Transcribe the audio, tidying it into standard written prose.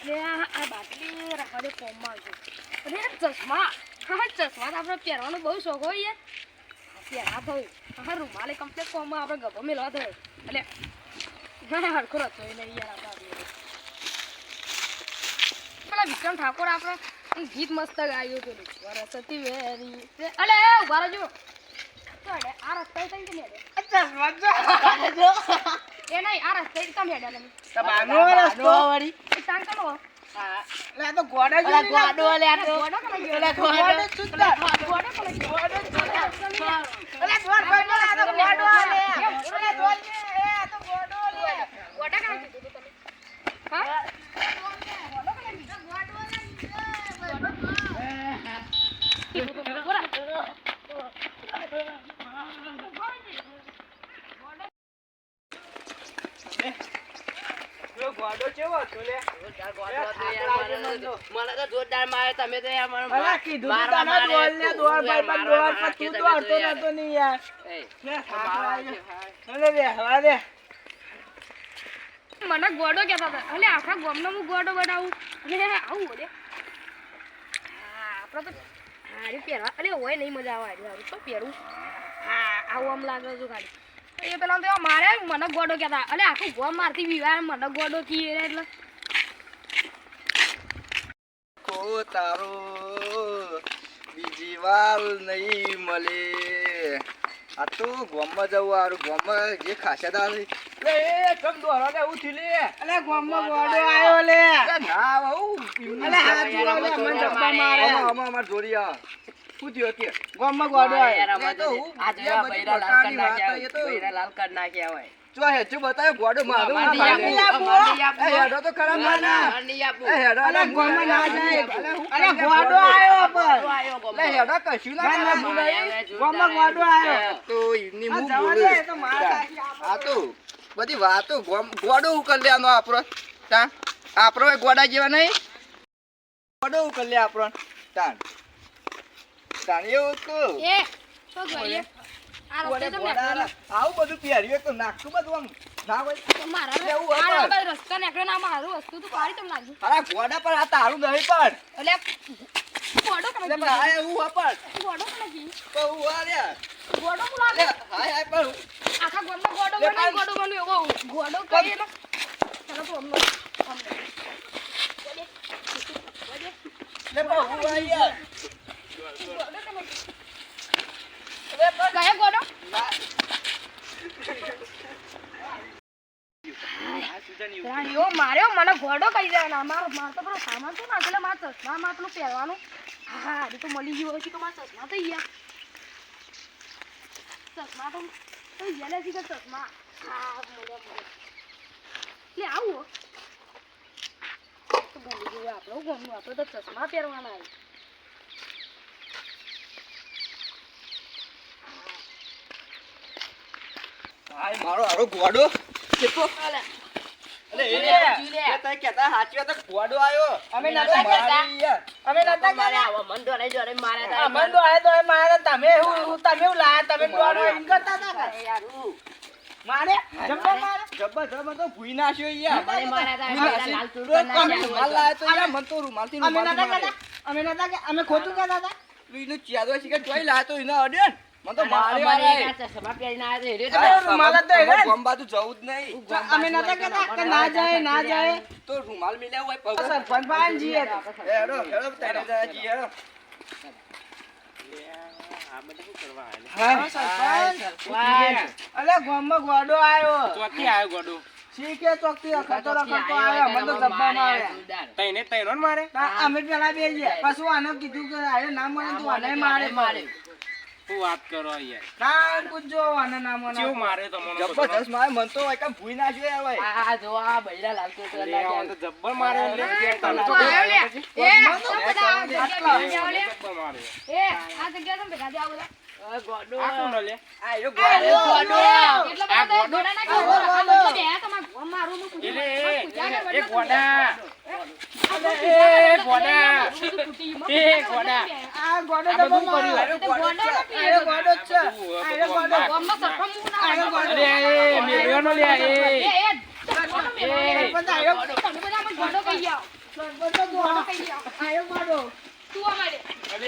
લે આ બાટલી રાખડે કોમમાં છે. અરે ચશ્મા. હા ચશ્મા તો આપણે પહેરવાનો બહુ શોખ હોય યાર. પહેરા થયું. હા રૂમાલે કમ્પ્લીટ કોમમાં આપણે ગભો મેલવા થયો. એટલે હા હરખો રતો નહીં યાર આપણે. પેલા વિક્રમ ઠાકોર આપણે ગીત મસ્ત ગાયું પેલું વરસતી વેરી. અલે ઉભા રહેજો. આ રસ્તા થઈ ગઈ ને ચશ્મા જો એ નહીં આ રસ્તે એકદમ હેડા તમે બાનો રસ્તો વળી તાન કરો હા લે તો ગોડા જો ગોડો લે આ તો ગોડો કને ગયો લે ગોડો સુતા ગોડો કને ગયો અલે ગોડ ભાઈ લે આ તો ગોડો લે અલે ગોડ ને એ આ તો ગોડો લે ગોડા કને કીધું તમે હા ગોડો કને કીધું ગોડો ગોડો કેવો હતો લે જોરદાર ગોડો હતો યાર મને તો જોરદાર મારે તમે તો યાર મને અલા કીધું તો તને દોડ ને દોડ ભાઈ પણ દોડ પર તું તો હતો નતો ની યાર લે અલે લે હવા દે મને ગોડો કહેતા હતા એટલે આખા ગામનો હું ગોડો બનાવું અને આવું ઓલે આપણે તો હારી પહેરવા એટલે હોય નહીં મજા આવે હારી તો પહેરું હા આવું આમ લાગે છે ગાડી એ પેલા તો મારે મને ગોડો કહેતા એટલે આખું ગોમ મારતી વિવાર મને ગોડો કીએ એટલે કો તારો બીજી વાર નહીં મળે આ તો ગોમમાં જવું આરું ગોમમાં જે ખાસિયત આવે લે એ કમ દોરો લે ઉઠી લે અલે ગોમમાં ગોડો આયો લે ના બહુ અલે હાથ જોડો લે મને જપ્પા મારે અમાર જોડી આ શું થયું કે ગોમમાં ગોડો આયો યાર અમાર તો આ જોયા બૈરા લાલ કર નાખ્યા બૈરા લાલ કર નાખ્યા હોય જો હેચું બતાવ્યો ગોડો મારું એ હેડો તો ખરા માના એ હેડો અલે ગોમમાં ના જાય અલે ગોડો આયો પર લે હેડો કશું ના કરે ગોમમાં ગોડો આયો તો ઈની આ હું જવા બોલું દે તો મારા સાચી આ તો બધી વાતો ગોડો ઉકલ લેવાનો આપણો તા આપણો એ ગોડા જેવા નહીં ગોડો ઉકલ લે આપણો તાન તાન એવું તો એ શું જોઈએ આ રસ્તે તો મેં આવું બધું પહેર્યું તો નાખતું બધું આમ ના હોય મારા એવું હોય આ પણ. રસ્તા નીકળે ના મારું વસ્તુ તો પાડી તમને લાગ્યું અરે ગોડા પર આ તારું નહીં પણ એટલે ગોડો કને એટલે પણ આ એવું હોય પણ ગોડો કને કી તો હું આ રે ગોડો લે બોલાવે હાય હાય પણ આખા ગામનો ગોડો લે બનાવી પણ- ગોડો બન્યો એવો ગોડો કહીએ ને ચાલો તો અમને લે પણ હું આ યાર કયા ગોડો યો માર્યો મને ગોડો કહી દે ના મારો તો પેલો સામાન તો ના એટલે મારા ચશ્મા માં પેલું પહેરવાનું હા હજી તો મળી ગયો છે તો મારા ચશ્મા તો ગયા ચશ્મા તો ગયા છે કે ચશ્મા હા મળ્યા લે આવું તો ભૂલી ગયું આપણું ગમનું આપણે તો ચશ્મા પહેરવાના આવે હાય મારો આરો ગોડો કેટલો અલે એ તય કેતા હાચી વાત ગોડો આયો અમે નતા કહેતા. અમે નતા મારે કહેતા. આવો મન તો નહીં જોડે મારે આ મન તો આયો તો એ મારે તમે તમે લાયા તમે દોડો એમ કરતા હતા કે? યાર મારે જબ્બર મારે જબ્બર જબ્બર તો ભૂઈ નાખ્યો યાર મને મારા તા ભૂઈ લાલ નાખ્યો. ચૂડો તો તમે નાખ્યા રૂમાલ લાયા તો યાર મન તો રૂમાલથી અમે નતા રૂમાલથી કહેતા. અમે નતા કે અમે ખોટું કહેતા હતા. એનું ચાદો છે કે જોઈ લાયા તો એને અડે ને મન તો માર્યો અમારે યાર. એક આ ચશ્મા પહેરીને આવ્યો તો હેર્યો તમે રૂમાલ જ તો હેડે ને? ગોમ બાજુ જવું જ નહીં તો અમે નતા કહેતા કે ના જાય ના જાય તો રૂમાલ મિલ્યા હોય પગ સરપંચ ભાઈ જીએ તો. હેડો હેડો તને જાય જી હેડો હા સરપંચ અલે ગામમાં ગોડો આયો ચોથી આવ્યો ગોડો શીખે ચોકથી રખડતો રખડતો આવ્યો મને તો જબ્બા મારે તઈને તૈનો ને મારે અમે પેલા બે ગયા પછી આને કીધું કે આને ના મળે તો આને મારે શું વાત કરો યાર ના પૂછજો આને ના મળે કેવું મારે તમને જબરદસ્ત મારે મન તો એકમ ભૂઈ નાખ્યો યાર ભાઈ આ જો આ બૈરા લાલ ચૂડો નાખ્યા તો જબ્બર મારે એટલે તમે તો આવ્યો લે. એ મન તો આ બધા આ જગ્યાએ ભેગા જાઓ લે. જબ્બર મારે એ આ જગ્યાએ તમે ભેગા જાઓ બધા ગોડો આ કોણ લે આ એરો આ ગોડો એટલે બધા ગોડા ના કહો આ મતલબ એ તમારા ગામ મારું હું પૂછું એટલે પૂછ્યા એ ગોડા એ ગોડા એ ગોડા આ ગોડો આ તો બધું બહુ કર્યું. મારે. ગોડો છે. આયો ગોડો જ છે આયો ગોડો ગામમાં સરપંચ હું ના આયો ગોડો. અરે એ મેલ્યો નો લે એ એ સરપંચ આયો. તમે બધા મને ગોડો કહી જાઓ લગભગ તો દોડો. આયો પાડો. તું અમારે અરે